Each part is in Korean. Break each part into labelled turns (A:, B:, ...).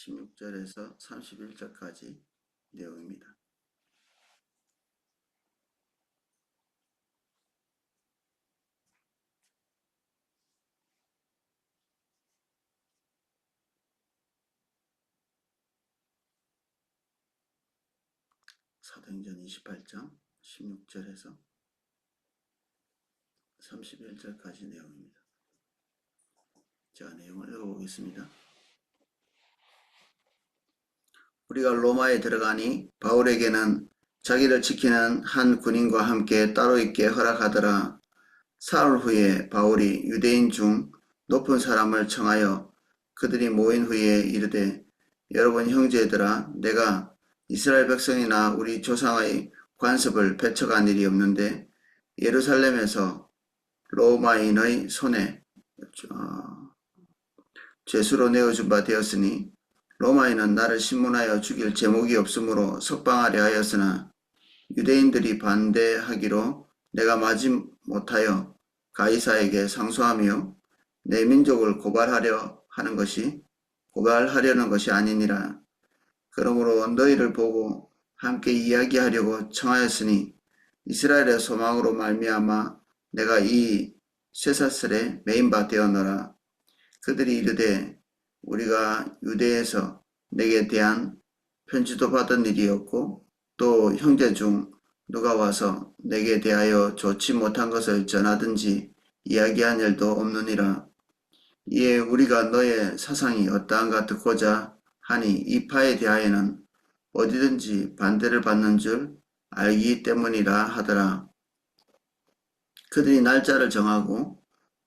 A: 16절에서 31절까지 내용입니다. 사도행전 28장 16절에서 31절까지 내용입니다. 제가 내용을 읽어보겠습니다. 우리가 로마에 들어가니 바울에게는 자기를 지키는 한 군인과 함께 따로 있게 허락하더라. 사흘 후에 바울이 유대인 중 높은 사람을 청하여 그들이 모인 후에 이르되, 여러분 형제들아, 내가 이스라엘 백성이나 우리 조상의 관습을 배척한 일이 없는데 예루살렘에서 로마인의 손에 죄수로 내어준 바 되었으니 로마인은 나를 신문하여 죽일 제목이 없으므로 석방하려 하였으나 유대인들이 반대하기로 내가 마지 못하여 가이사에게 상소하며 내 민족을 고발하려는 것이 아니니라. 그러므로 너희를 보고 함께 이야기하려고 청하였으니 이스라엘의 소망으로 말미암아 내가 이 쇠사슬에 매인 바 되었노라. 그들이 이르되, 우리가 유대에서 내게 대한 편지도 받은 일이 없고 또 형제 중 누가 와서 내게 대하여 좋지 못한 것을 전하든지 이야기한 일도 없느니라. 이에 우리가 너의 사상이 어떠한가 듣고자 하니 이 파에 대하여는 어디든지 반대를 받는 줄 알기 때문이라 하더라. 그들이 날짜를 정하고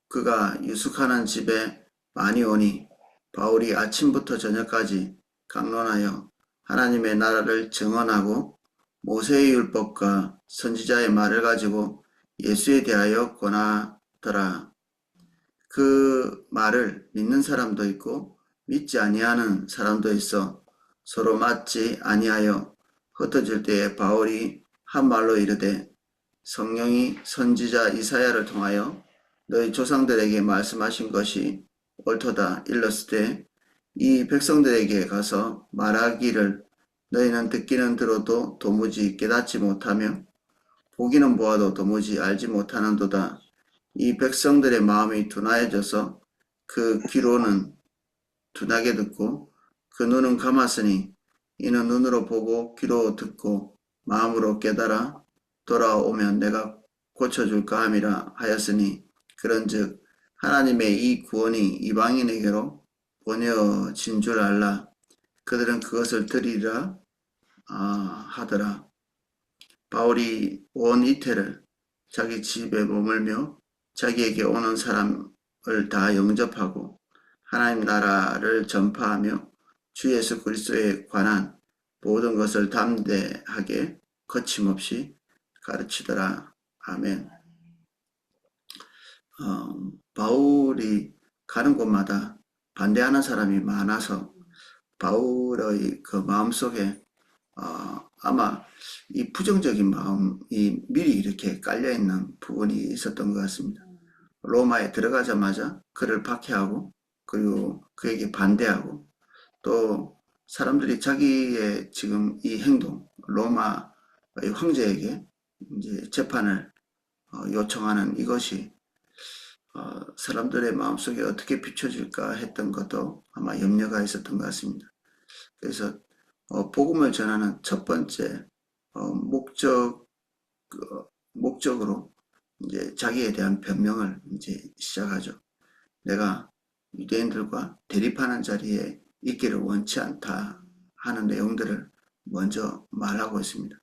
A: 그가 유숙하는 집에 많이 오니 바울이 아침부터 저녁까지 강론하여 하나님의 나라를 증언하고 모세의 율법과 선지자의 말을 가지고 예수에 대하여 권하더라. 그 말을 믿는 사람도 있고 믿지 아니하는 사람도 있어 서로 맞지 아니하여 흩어질 때에 바울이 한 말로 이르되, 성령이 선지자 이사야를 통하여 너희 조상들에게 말씀하신 것이 옳도다 일렀을 때 이 백성들에게 가서 말하기를, 너희는 듣기는 들어도 도무지 깨닫지 못하며 보기는 보아도 도무지 알지 못하는도다. 이 백성들의 마음이 둔하여져서 그 귀로는 둔하게 듣고 그 눈은 감았으니 이는 눈으로 보고 귀로 듣고 마음으로 깨달아 돌아오면 내가 고쳐줄까 함이라 하였으니, 그런즉 하나님의 이 구원이 이방인에게로 보내어진 줄 알라. 그들은 그것을 들으리라 하더라. 바울이 온 이태를 자기 집에 머물며 자기에게 오는 사람을 다 영접하고 하나님 나라를 전파하며 주 예수 그리스도에 관한 모든 것을 담대하게 거침없이 가르치더라. 아멘. 바울이 가는 곳마다 반대하는 사람이 많아서 바울의 그 마음속에 아마 이 부정적인 마음이 미리 이렇게 깔려있는 부분이 있었던 것 같습니다. 로마에 들어가자마자 그를 박해하고 그리고 그에게 반대하고 또 사람들이 자기의 지금 이 행동, 로마의 황제에게 이제 재판을 요청하는 이것이 사람들의 마음속에 어떻게 비춰질까 했던 것도 아마 염려가 있었던 것 같습니다. 그래서 복음을 전하는 첫 번째 목적으로 이제 자기에 대한 변명을 이제 시작하죠. 내가 유대인들과 대립하는 자리에 있기를 원치 않다 하는 내용들을 먼저 말하고 있습니다.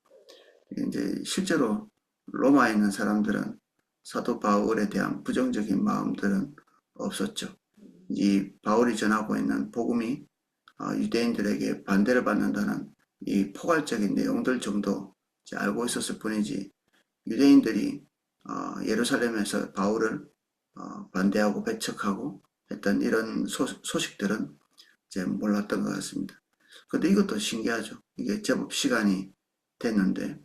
A: 이제 실제로 로마에 있는 사람들은 사도 바울에 대한 부정적인 마음들은 없었죠. 이 바울이 전하고 있는 복음이 유대인들에게 반대를 받는다는 이 포괄적인 내용들 정도 알고 있었을 뿐이지, 유대인들이 예루살렘에서 바울을 반대하고 배척하고 했던 이런 소식들은 이제 몰랐던 것 같습니다. 근데 이것도 신기하죠. 이게 제법 시간이 됐는데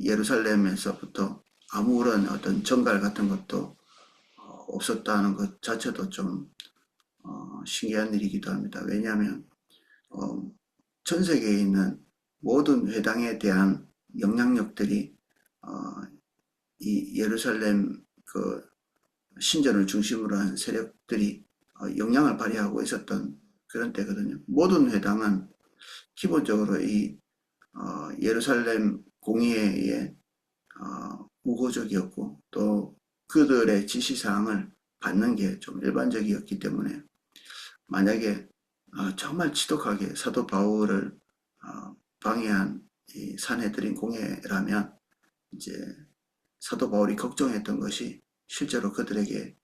A: 예루살렘에서부터 아무런 어떤 전갈 같은 것도 없었다는 것 자체도 좀 신기한 일이기도 합니다. 왜냐하면 전 세계에 있는 모든 회당에 대한 영향력들이 이 예루살렘 그 신전을 중심으로 한 세력들이 영향을 발휘하고 있었던 그런 때거든요. 모든 회당은 기본적으로 이 예루살렘 공의회의 우호적이었고 또 그들의 지시사항을 받는 게 좀 일반적이었기 때문에 만약에 정말 지독하게 사도 바울을 방해한 이 산헤드린 공회라면 이제 사도 바울이 걱정했던 것이 실제로 그들에게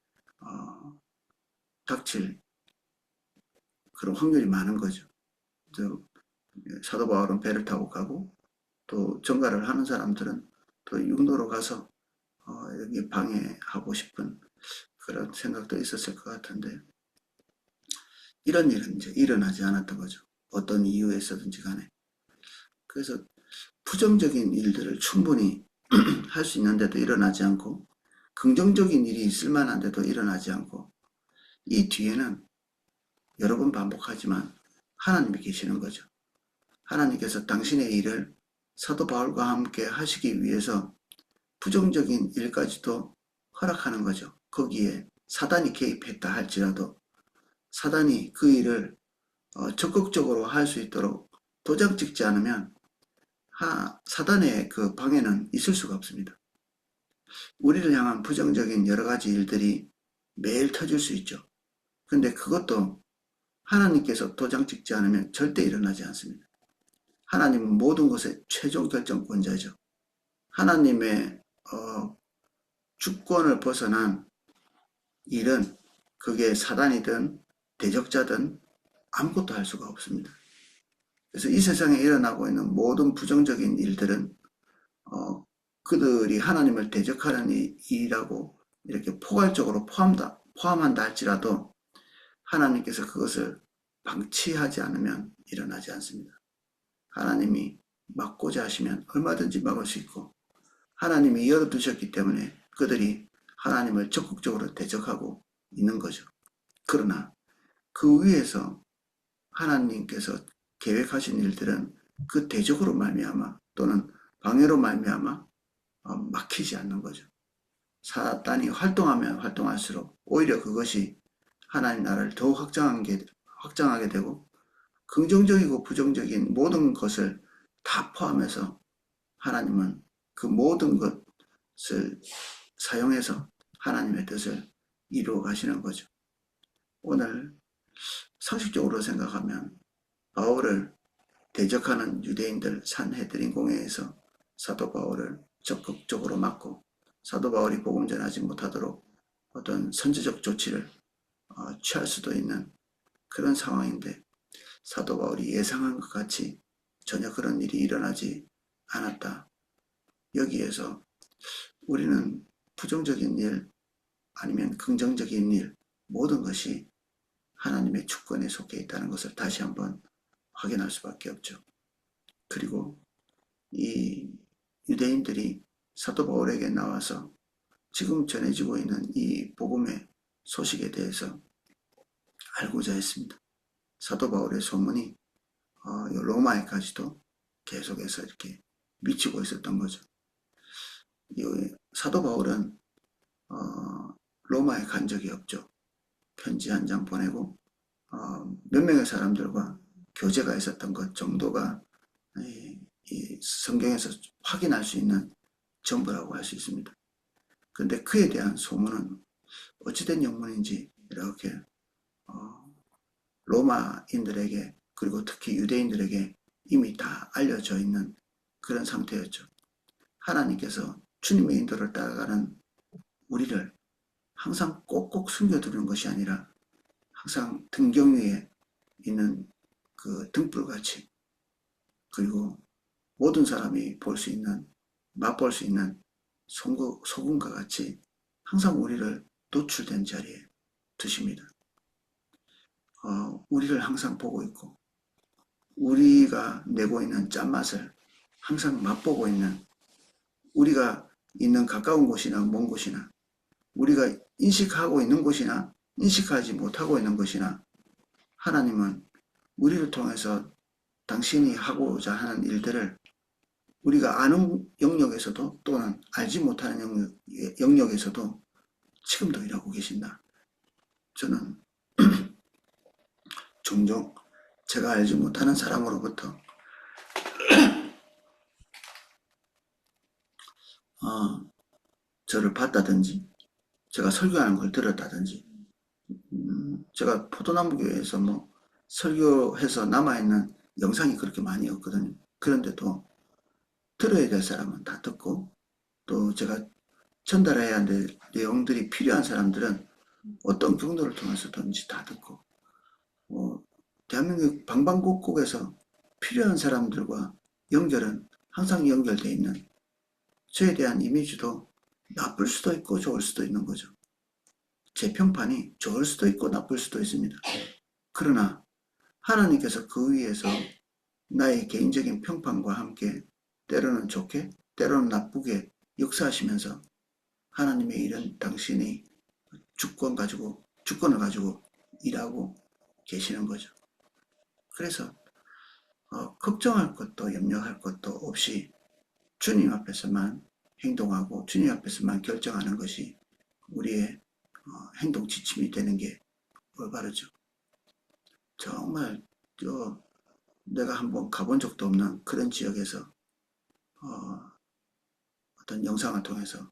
A: 닥칠 그런 확률이 많은 거죠. 사도 바울은 배를 타고 가고 또 전가를 하는 사람들은 또 육로로 가서 여기 방해하고 싶은 그런 생각도 있었을 것 같은데 이런 일은 이제 일어나지 않았던 거죠. 어떤 이유에서든지 간에. 그래서 부정적인 일들을 충분히 할 수 있는데도 일어나지 않고 긍정적인 일이 있을 만한데도 일어나지 않고 이 뒤에는 여러 번 반복하지만 하나님이 계시는 거죠. 하나님께서 당신의 일을 사도 바울과 함께 하시기 위해서 부정적인 일까지도 허락하는 거죠. 거기에 사단이 개입했다 할지라도 사단이 그 일을 적극적으로 할 수 있도록 도장 찍지 않으면 사단의 그 방해는 있을 수가 없습니다. 우리를 향한 부정적인 여러 가지 일들이 매일 터질 수 있죠. 근데 그것도 하나님께서 도장 찍지 않으면 절대 일어나지 않습니다. 하나님은 모든 것의 최종 결정권자죠. 하나님의 주권을 벗어난 일은 그게 사단이든 대적자든 아무것도 할 수가 없습니다. 그래서 이 세상에 일어나고 있는 모든 부정적인 일들은 그들이 하나님을 대적하는 일이라고 이렇게 포괄적으로 포함한다 할지라도 하나님께서 그것을 방치하지 않으면 일어나지 않습니다. 하나님이 막고자 하시면 얼마든지 막을 수 있고 하나님이 열어두셨기 때문에 그들이 하나님을 적극적으로 대적하고 있는 거죠. 그러나 그 위에서 하나님께서 계획하신 일들은 그 대적으로 말미암아 또는 방해로 말미암아 막히지 않는 거죠. 사단이 활동하면 활동할수록 오히려 그것이 하나님 나라를 더욱 확장하게 되고 긍정적이고 부정적인 모든 것을 다 포함해서 하나님은 그 모든 것을 사용해서 하나님의 뜻을 이루어 가시는 거죠. 오늘 상식적으로 생각하면 바울을 대적하는 유대인들 산헤드린 공회에서 사도 바울을 적극적으로 막고 사도 바울이 복음 전하지 못하도록 어떤 선제적 조치를 취할 수도 있는 그런 상황인데 사도 바울이 예상한 것 같이 전혀 그런 일이 일어나지 않았다. 여기에서 우리는 부정적인 일 아니면 긍정적인 일 모든 것이 하나님의 주권에 속해 있다는 것을 다시 한번 확인할 수밖에 없죠. 그리고 이 유대인들이 사도 바울에게 나와서 지금 전해지고 있는 이 복음의 소식에 대해서 알고자 했습니다. 사도 바울의 소문이 로마에까지도 계속해서 이렇게 미치고 있었던 거죠. 사도 바울은 로마에 간 적이 없죠. 편지 한 장 보내고 몇 명의 사람들과 교제가 있었던 것 정도가 이 성경에서 확인할 수 있는 정보라고 할 수 있습니다. 그런데 그에 대한 소문은 어찌된 영문인지 이렇게 로마인들에게 그리고 특히 유대인들에게 이미 다 알려져 있는 그런 상태였죠. 하나님께서 주님의 인도를 따라가는 우리를 항상 꼭꼭 숨겨두는 것이 아니라 항상 등경 위에 있는 그 등불같이 그리고 모든 사람이 볼 수 있는 맛볼 수 있는 소금과 같이 항상 우리를 노출된 자리에 두십니다. 우리를 항상 보고 있고 우리가 내고 있는 짠맛을 항상 맛보고 있는 우리가 있는 가까운 곳이나 먼 곳이나 우리가 인식하고 있는 곳이나 인식하지 못하고 있는 것이나 하나님은 우리를 통해서 당신이 하고자 하는 일들을 우리가 아는 영역에서도 또는 알지 못하는 영역에서도 지금도 일하고 계신다. 저는 종종 제가 알지 못하는 사람으로부터 저를 봤다든지 제가 설교하는 걸 들었다든지 제가 포도나무교회에서 뭐 설교해서 남아있는 영상이 그렇게 많이 없거든요. 그런데도 들어야 될 사람은 다 듣고 또 제가 전달해야 될 내용들이 필요한 사람들은 어떤 경로를 통해서든지 다 듣고 대한민국 방방곡곡에서 필요한 사람들과 연결은 항상 연결되어 있는 저에 대한 이미지도 나쁠 수도 있고 좋을 수도 있는 거죠. 제 평판이 좋을 수도 있고 나쁠 수도 있습니다. 그러나 하나님께서 그 위에서 나의 개인적인 평판과 함께 때로는 좋게 때로는 나쁘게 역사하시면서 하나님의 일은 당신이 주권을 가지고 일하고 계시는 거죠. 그래서 걱정할 것도 염려할 것도 없이 주님 앞에서만 행동하고 주님 앞에서만 결정하는 것이 우리의 행동 지침이 되는 게 올바르죠. 정말 내가 한번 가본 적도 없는 그런 지역에서 어떤 영상을 통해서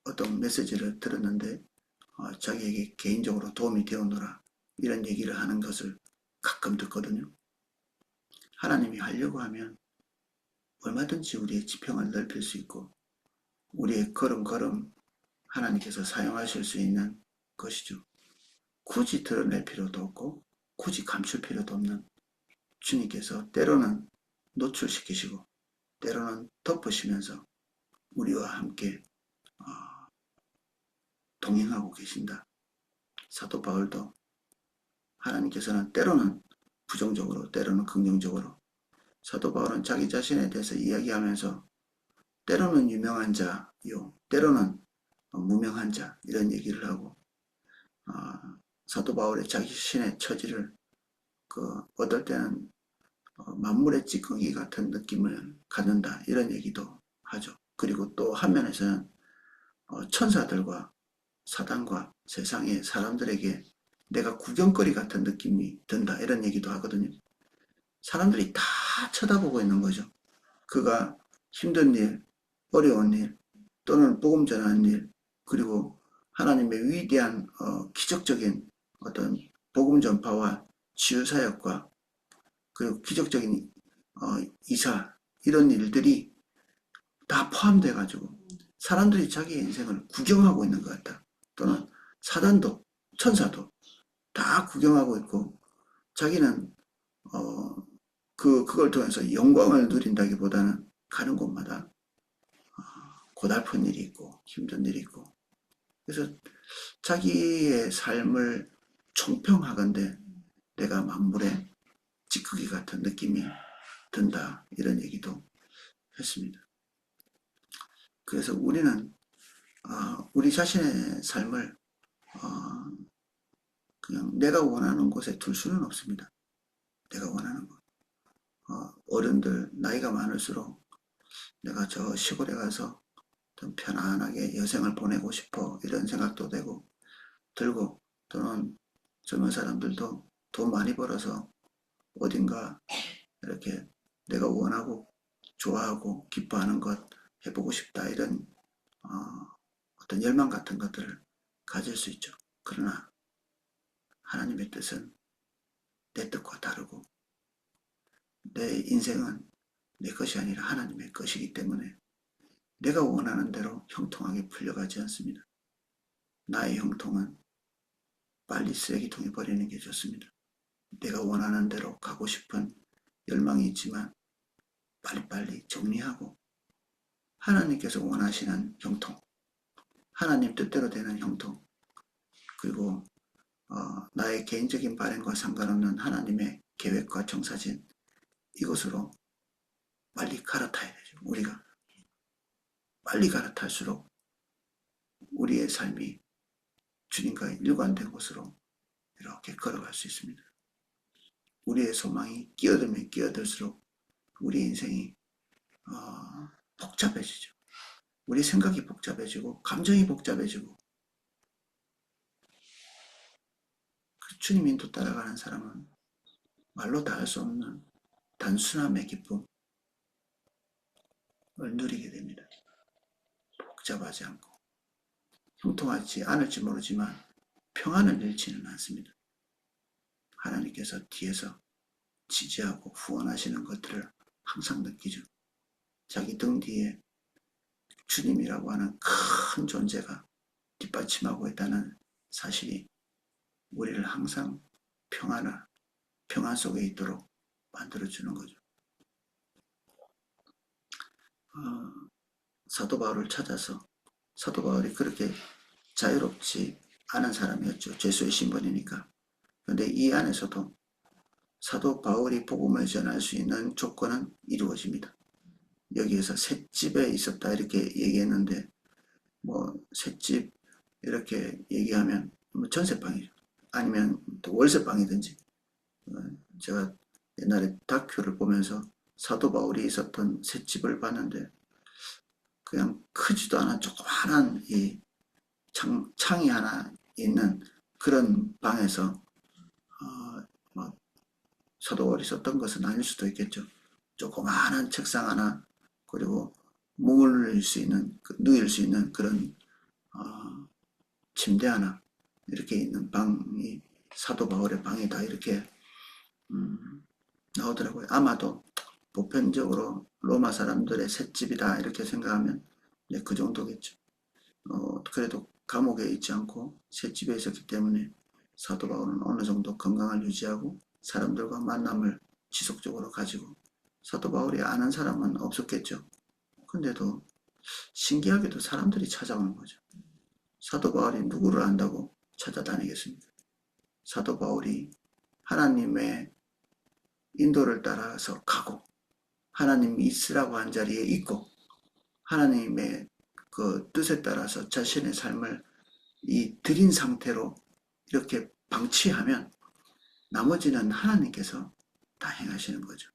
A: 어떤 메시지를 들었는데 자기에게 개인적으로 도움이 되었노라 이런 얘기를 하는 것을 가끔 듣거든요. 하나님이 하려고 하면 얼마든지 우리의 지평을 넓힐 수 있고 우리의 걸음걸음 하나님께서 사용하실 수 있는 것이죠. 굳이 드러낼 필요도 없고 굳이 감출 필요도 없는 주님께서 때로는 노출시키시고 때로는 덮으시면서 우리와 함께 동행하고 계신다. 사도 바울도 하나님께서는 때로는 부정적으로 때로는 긍정적으로 사도 바울은 자기 자신에 대해서 이야기하면서 때로는 유명한 자요 때로는 무명한 자 이런 얘기를 하고 사도 바울의 자기 자신의 처지를 어떨 때는 만물의 찌꺼기 같은 느낌을 갖는다 이런 얘기도 하죠. 그리고 또 한면에서는 천사들과 사단과 세상의 사람들에게 내가 구경거리 같은 느낌이 든다 이런 얘기도 하거든요. 사람들이 다 쳐다보고 있는 거죠. 그가 힘든 일, 어려운 일, 또는 복음 전하는 일, 그리고 하나님의 위대한 기적적인 어떤 복음 전파와 치유 사역과 그리고 기적적인 이사 이런 일들이 다 포함돼 가지고 사람들이 자기의 인생을 구경하고 있는 것 같다. 또는 사단도 천사도 다 구경하고 있고 자기는 그걸 통해서 영광을 누린다기보다는 가는 곳마다 고달픈 일이 있고 힘든 일이 있고 그래서 자기의 삶을 총평하건대 내가 만물의 찌꺼기 같은 느낌이 든다 이런 얘기도 했습니다. 그래서 우리는 우리 자신의 삶을 그냥 내가 원하는 곳에 둘 수는 없습니다. 내가 원하는 곳. 어른들 나이가 많을수록 내가 저 시골에 가서 좀 편안하게 여생을 보내고 싶어 이런 생각도 들고 또는 젊은 사람들도 돈 많이 벌어서 어딘가 이렇게 내가 원하고 좋아하고 기뻐하는 것 해보고 싶다 이런 어떤 열망 같은 것들을 가질 수 있죠. 그러나 하나님의 뜻은 내 뜻과 다르고 내 인생은 내 것이 아니라 하나님의 것이기 때문에 내가 원하는 대로 형통하게 풀려가지 않습니다. 나의 형통은 빨리 쓰레기통에 버리는 게 좋습니다. 내가 원하는 대로 가고 싶은 열망이 있지만 빨리빨리 정리하고 하나님께서 원하시는 형통, 하나님 뜻대로 되는 형통, 그리고 나의 개인적인 발행과 상관없는 하나님의 계획과 정사진 이것으로 빨리 갈아타야 되죠. 우리가 빨리 갈아탈수록 우리의 삶이 주님과 일관된 곳으로 이렇게 걸어갈 수 있습니다. 우리의 소망이 끼어들면 끼어들수록 우리 인생이 복잡해지죠. 우리 생각이 복잡해지고 감정이 복잡해지고 그 주님 인도 따라가는 사람은 말로 다 할 수 없는 단순함의 기쁨을 누리게 됩니다. 복잡하지 않고 형통하지 않을지 모르지만 평안을 잃지는 않습니다. 하나님께서 뒤에서 지지하고 후원하시는 것들을 항상 느끼죠. 자기 등 뒤에 주님이라고 하는 큰 존재가 뒷받침하고 있다는 사실이 우리를 항상 평안 속에 있도록 만들어주는 거죠. 사도 바울을 찾아서 사도 바울이 그렇게 자유롭지 않은 사람이었죠. 죄수의 신분이니까. 그런데 이 안에서도 사도 바울이 복음을 전할 수 있는 조건은 이루어집니다. 여기에서 셋집에 있었다 이렇게 얘기했는데 셋집 이렇게 얘기하면 전세방이죠. 아니면 또 월세방이든지. 제가 옛날에 다큐를 보면서 사도 바울이 있었던 셋집을 봤는데 그냥 크지도 않은 조그마한 이 창이 하나 있는 그런 방에서 사도 바울이 있었던 것은 아닐 수도 있겠죠. 조그마한 책상 하나 그리고 누일 수 있는 그런 침대 하나 이렇게 있는 방이 사도 바울의 방이다 이렇게 나오더라고요. 아마도 보편적으로 로마 사람들의 셋집이다 이렇게 생각하면 그 정도겠죠. 그래도 감옥에 있지 않고 셋집에 있었기 때문에 사도 바울은 어느 정도 건강을 유지하고 사람들과 만남을 지속적으로 가지고 사도 바울이 아는 사람은 없었겠죠. 근데도 신기하게도 사람들이 찾아오는 거죠. 사도 바울이 누구를 안다고 찾아다니겠습니까? 사도 바울이 하나님의 인도를 따라서 가고 하나님이 있으라고 한 자리에 있고 하나님의 그 뜻에 따라서 자신의 삶을 드린 상태로 이렇게 방치하면 나머지는 하나님께서 다 행하시는 거죠.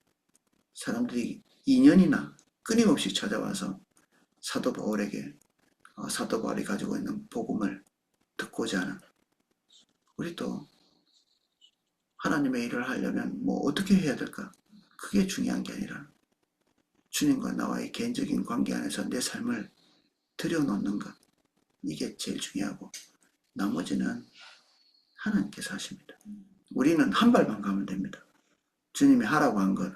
A: 사람들이 2년이나 끊임없이 찾아와서 사도 바울이 가지고 있는 복음을 듣고자 하는 우리도 하나님의 일을 하려면 어떻게 해야 될까? 그게 중요한 게 아니라 주님과 나와의 개인적인 관계 안에서 내 삶을 들여놓는가? 이게 제일 중요하고 나머지는 하나님께서 하십니다. 우리는 한 발만 가면 됩니다. 주님이 하라고 한 것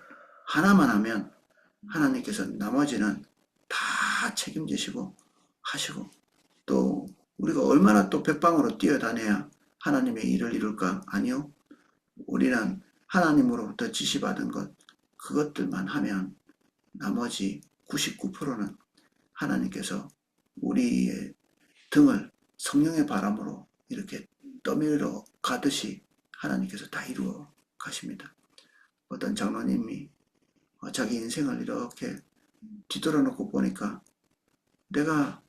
A: 하나만 하면 하나님께서 나머지는 다 책임지시고 하시고 또 우리가 얼마나 또 백방으로 뛰어다녀야 하나님의 일을 이룰까? 아니요. 우리는 하나님으로부터 지시받은 것 그것들만 하면 나머지 99%는 하나님께서 우리의 등을 성령의 바람으로 이렇게 떠밀어 가듯이 하나님께서 다 이루어 가십니다. 어떤 장로님이 자기 인생을 이렇게 뒤돌아놓고 보니까 내가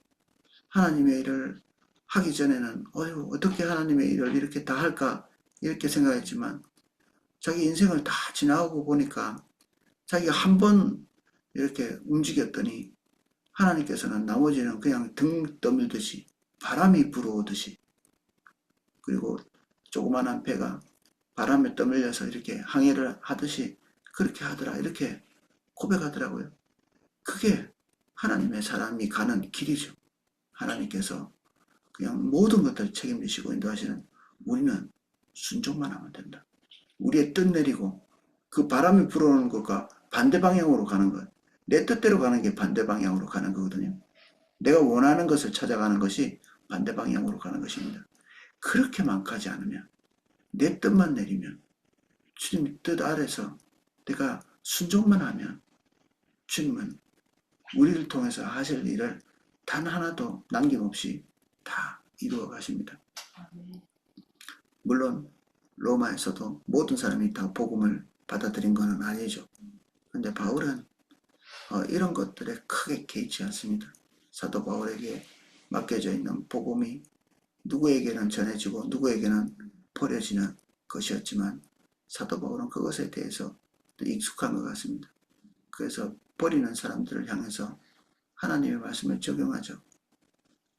A: 하나님의 일을 하기 전에는 어떻게 하나님의 일을 이렇게 다 할까 이렇게 생각했지만 자기 인생을 다 지나가고 보니까 자기가 한 번 이렇게 움직였더니 하나님께서는 나머지는 그냥 등 떠밀듯이 바람이 불어오듯이 그리고 조그만한 배가 바람에 떠밀려서 이렇게 항해를 하듯이 그렇게 하더라 이렇게 고백하더라고요. 그게 하나님의 사람이 가는 길이죠. 하나님께서 그냥 모든 것들을 책임지시고 인도하시는 우리는 순종만 하면 된다. 우리의 뜻 내리고 그 바람이 불어오는 것과 반대 방향으로 가는 것. 내 뜻대로 가는 게 반대 방향으로 가는 거거든요. 내가 원하는 것을 찾아가는 것이 반대 방향으로 가는 것입니다. 그렇게만 가지 않으면 내 뜻만 내리면 주님 뜻 아래서 내가 순종만 하면 주님은 우리를 통해서 하실 일을 단 하나도 남김없이 다 이루어 가십니다. 물론 로마에서도 모든 사람이 다 복음을 받아들인 것은 아니죠. 근데 바울은 이런 것들에 크게 개의치 않습니다. 사도 바울에게 맡겨져 있는 복음이 누구에게는 전해지고 누구에게는 버려지는 것이었지만 사도 바울은 그것에 대해서 또 익숙한 것 같습니다. 그래서 버리는 사람들을 향해서 하나님의 말씀을 적용하죠.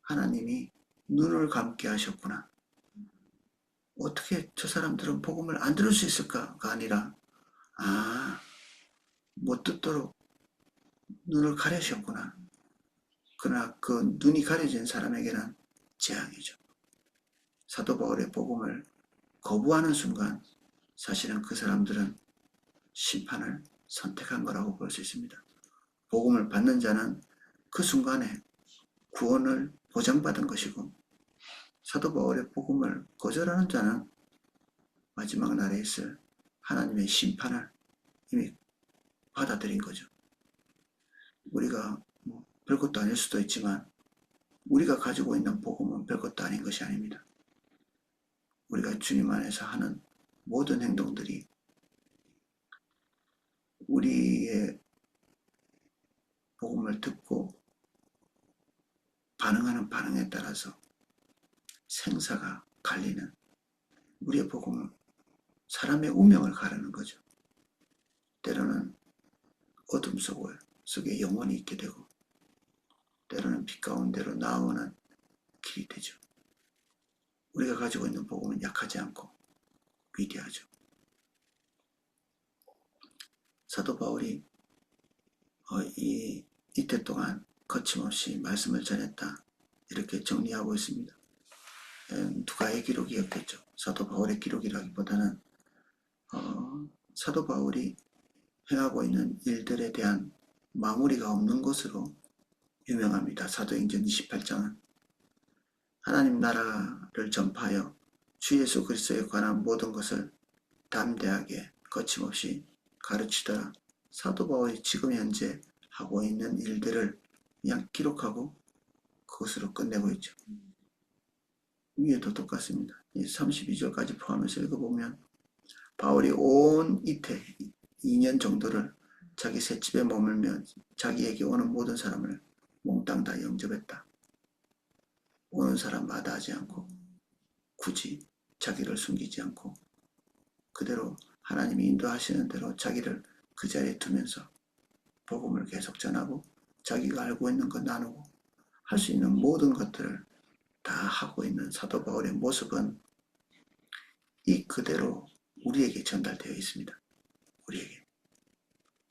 A: 하나님이 눈을 감게 하셨구나. 어떻게 저 사람들은 복음을 안 들을 수 있을까가 아니라 못 듣도록 눈을 가려셨구나. 그러나 그 눈이 가려진 사람에게는 재앙이죠. 사도 바울의 복음을 거부하는 순간 사실은 그 사람들은 심판을 선택한 거라고 볼 수 있습니다. 복음을 받는 자는 그 순간에 구원을 보장받은 것이고 사도 바울의 복음을 거절하는 자는 마지막 날에 있을 하나님의 심판을 이미 받아들인 거죠. 우리가 별것도 아닐 수도 있지만 우리가 가지고 있는 복음은 별것도 아닌 것이 아닙니다. 우리가 주님 안에서 하는 모든 행동들이 우리의 복음을 듣고 반응하는 반응에 따라서 생사가 갈리는 우리의 복음은 사람의 운명을 가르는 거죠. 때로는 어둠 속에 영원히 있게 되고 때로는 빛 가운데로 나아오는 길이 되죠. 우리가 가지고 있는 복음은 약하지 않고 위대하죠. 사도 바울이 이때 동안 거침없이 말씀을 전했다. 이렇게 정리하고 있습니다. 누가의 기록이었겠죠. 사도 바울의 기록이라기보다는 사도 바울이 행하고 있는 일들에 대한 마무리가 없는 것으로 유명합니다. 사도행전 28장은 하나님 나라를 전파하여 주 예수 그리스도에 관한 모든 것을 담대하게 거침없이 가르치더라. 사도 바울이 지금 현재 하고 있는 일들을 그냥 기록하고 그것으로 끝내고 있죠. 위에도 똑같습니다. 32절까지 포함해서 읽어보면 바울이 온 이태 2년 정도를 자기 셋집에 머물며 자기에게 오는 모든 사람을 몽땅 다 영접했다. 오는 사람 마다하지 않고 굳이 자기를 숨기지 않고 그대로 하나님이 인도하시는 대로 자기를 그 자리에 두면서 복음을 계속 전하고 자기가 알고 있는 것 나누고 할 수 있는 모든 것들을 다 하고 있는 사도 바울의 모습은 이 그대로 우리에게 전달되어 있습니다. 우리에게.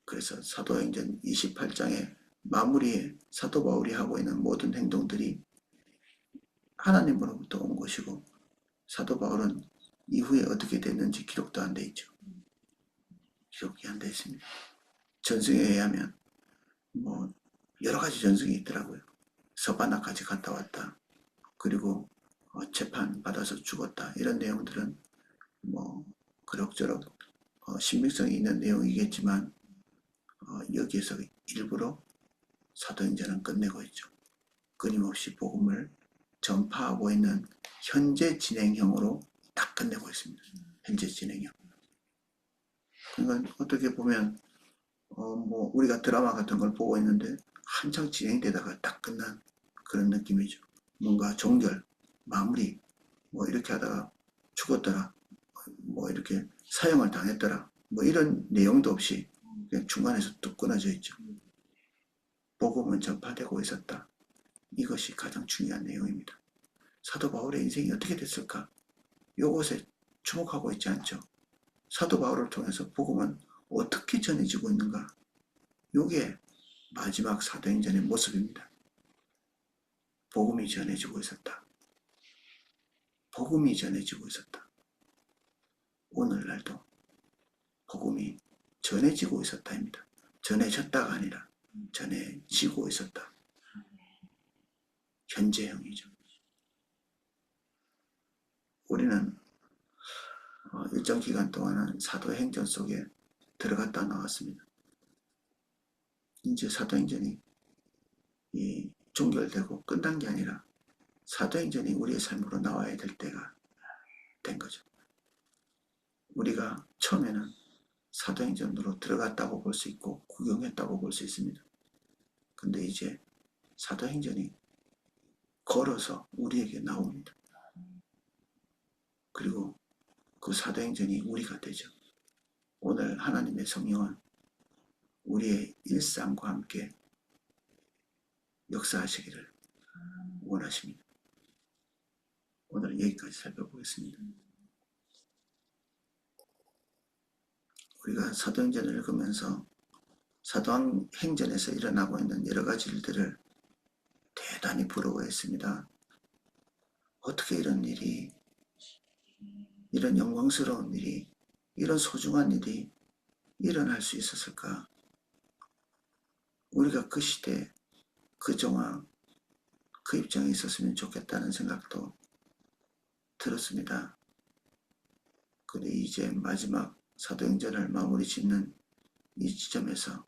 A: 그래서 사도행전 28장의 마무리에 사도 바울이 하고 있는 모든 행동들이 하나님으로부터 온 것이고 사도 바울은 이후에 어떻게 됐는지 기록도 안 돼 있죠. 기록이 안 돼 있습니다. 전승에 의하면 여러 가지 전승이 있더라고요. 서바나까지 갔다 왔다. 그리고 재판 받아서 죽었다. 이런 내용들은 그럭저럭 신빙성이 있는 내용이겠지만 여기에서 일부러 사도행전은 끝내고 있죠. 끊임없이 복음을 전파하고 있는 현재 진행형으로 딱 끝내고 있습니다. 현재 진행형. 그러니까 어떻게 보면 우리가 드라마 같은 걸 보고 있는데 한창 진행되다가 딱 끝난 그런 느낌이죠. 뭔가 종결, 마무리 이렇게 하다가 죽었더라. 이렇게 사형을 당했더라. 이런 내용도 없이 그냥 중간에서 뚝 끊어져 있죠. 복음은 전파되고 있었다. 이것이 가장 중요한 내용입니다. 사도 바울의 인생이 어떻게 됐을까? 이것에 주목하고 있지 않죠. 사도 바울을 통해서 복음은 어떻게 전해지고 있는가? 이게 마지막 사도행전의 모습입니다. 복음이 전해지고 있었다. 복음이 전해지고 있었다. 오늘날도 복음이 전해지고 있었다입니다. 전해졌다가 아니라 전해지고 있었다. 현재형이죠. 우리는 일정 기간 동안은 사도행전 속에 들어갔다 나왔습니다. 이제 사도행전이 종결되고 끝난 게 아니라 사도행전이 우리의 삶으로 나와야 될 때가 된 거죠. 우리가 처음에는 사도행전으로 들어갔다고 볼 수 있고 구경했다고 볼 수 있습니다. 근데 이제 사도행전이 걸어서 우리에게 나옵니다. 그리고 그 사도행전이 우리가 되죠. 오늘 하나님의 성령은 우리의 일상과 함께 역사하시기를 원하십니다. 오늘 여기까지 살펴보겠습니다. 우리가 사도행전을 읽으면서 사도행전에서 일어나고 있는 여러 가지 일들을 대단히 부러워했습니다. 어떻게 이런 일이, 이런 영광스러운 일이, 이런 소중한 일이 일어날 수 있었을까? 우리가 그 시대, 그 정황, 그 입장에 있었으면 좋겠다는 생각도 들었습니다. 근데 이제 마지막 사도행전을 마무리 짓는 이 지점에서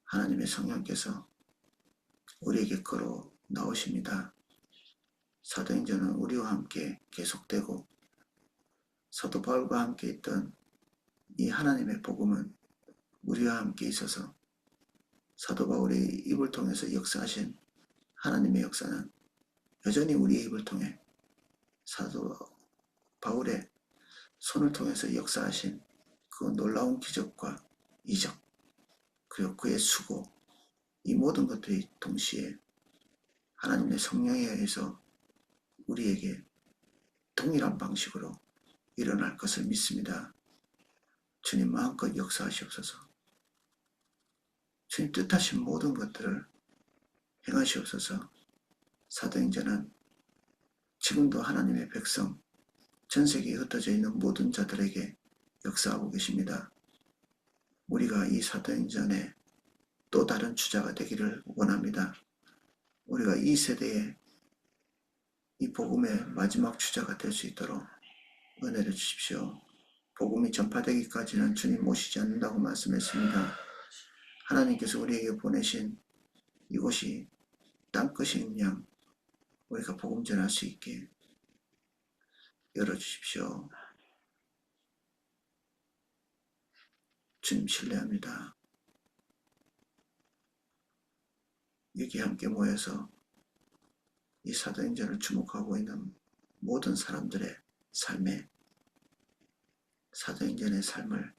A: 하나님의 성령께서 우리에게 걸어 나오십니다. 사도행전은 우리와 함께 계속되고 사도 바울과 함께 있던 이 하나님의 복음은 우리와 함께 있어서 사도 바울의 입을 통해서 역사하신 하나님의 역사는 여전히 우리의 입을 통해 사도 바울의 손을 통해서 역사하신 그 놀라운 기적과 이적, 그리고 그의 수고, 이 모든 것들이 동시에 하나님의 성령에 의해서 우리에게 동일한 방식으로 일어날 것을 믿습니다. 주님 마음껏 역사하시옵소서. 주님 뜻하신 모든 것들을 행하시옵소서. 사도행전은 지금도 하나님의 백성, 전 세계에 흩어져 있는 모든 자들에게 역사하고 계십니다. 우리가 이 사도행전의 또 다른 주자가 되기를 원합니다. 우리가 이 세대에 이 복음의 마지막 주자가 될 수 있도록 은혜를 주십시오. 복음이 전파되기까지는 주님 모시지 않는다고 말씀했습니다. 하나님께서 우리에게 보내신 이곳이 땅끝인 양 우리가 복음 전할 수 있게 열어주십시오. 주님 신뢰합니다. 여기 함께 모여서 이 사도행전을 주목하고 있는 모든 사람들의 삶에 사도행전의 삶을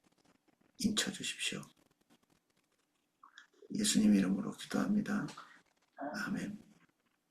A: 인쳐주십시오. 예수님 이름으로 기도합니다. 아멘.